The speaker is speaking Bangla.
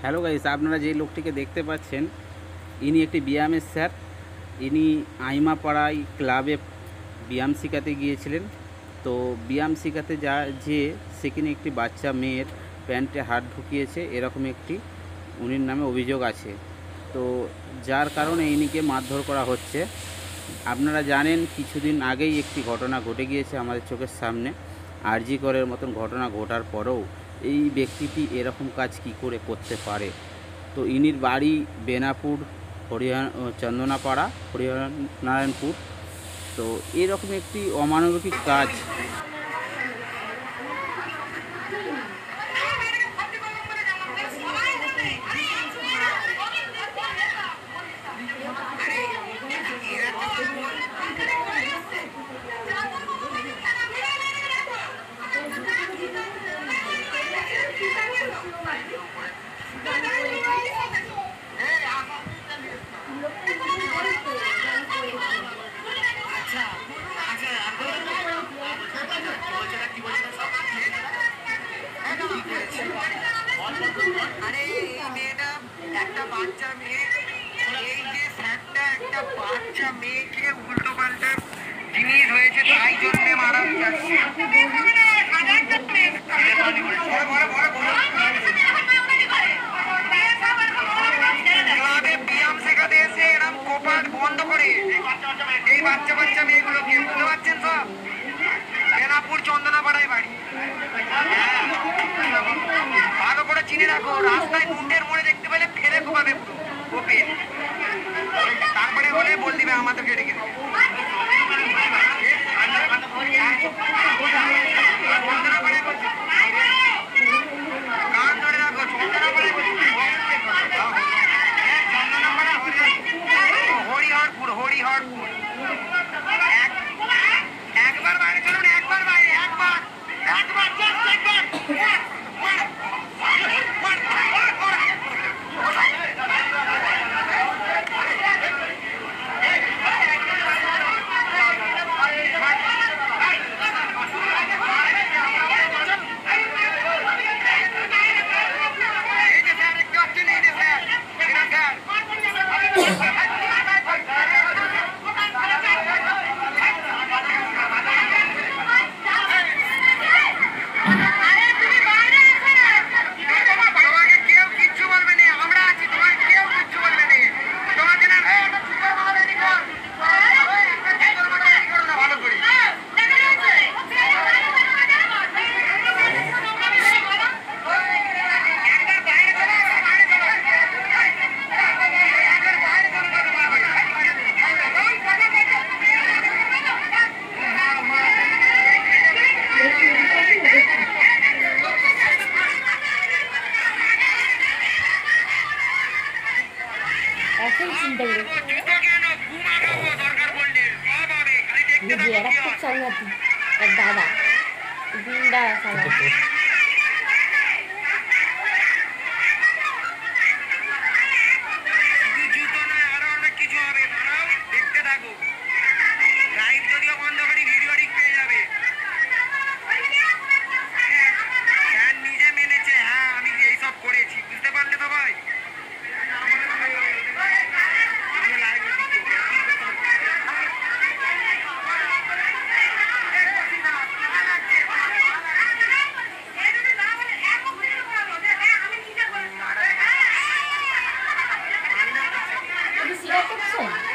হ্যালো গাইস, আপনারা যে লোকটিকে দেখতে পাচ্ছেন ইনি একটি ব্যায়ামের স্যার। ইনি আইমাপাড়ায় ক্লাবে ব্যায়াম শেখাতে গিয়েছিলেন। তো ব্যায়াম শেখাতে যে সেখানে একটি বাচ্চা মেয়ের প্যান্টে হাত ঢুকিয়েছে, এরকম একটি উনির নামে অভিযোগ আছে। তো যার কারণে ইনিকে মারধর করা হচ্ছে। আপনারা জানেন কিছুদিন আগেই একটি ঘটনা ঘটে গিয়েছে আমাদের চোখের সামনে। আরজি করের মতন ঘটনা ঘটার পরেও এই ব্যক্তিটি এরকম কাজ কি করে করতে পারে। তো ইনির বাড়ি বেনাপুর, চন্দনাপাড়া, হরিনারায়ণপুর। তো এরকম একটি অমানবিক কাজ আরে এই মেয়েটা একটা বাচ্চা মেয়ে, এই যে স্যারটা একটা বাচ্চা মেয়েকে উল্টো পাল্টা জিনিস হয়েছে তাই জন্যে মারা যাচ্ছে। ক্লাবে ব্যায়াম শেখাতে এসে এরকম কোপাট বন্ধ করে এই বাচ্চা বাচ্চা মেয়েগুলোকে, বুঝতে পারছেন সব? বেনাপুর চন্দনাপাড়ায় বাড়ি। ভালো করে চিনে রাখো, রাস্তায় মুন্ডের মোড়ে দেখতে পেলে ফেলে কোপাবে পুরো ওপেন। তারপরে হলে বল দিবে আমাদেরকে ডেকে দেবে। কান ধরে রাখো, চন্দনাপাড়ায় হরিহরপুর, হরিহরপুর। একবার বাইরে চলুন, একবার বাইরে, একবার একবার জাস্ট একবার। এখন চিন্তা করে বুঝি এরা খুব সংগতি এক দাদা গুন্ডা সংগতি নিজে মেনেছে, হ্যাঁ আমি এইসব করেছি, বুঝতে পারলে সবাই? স্বীকার করছেন?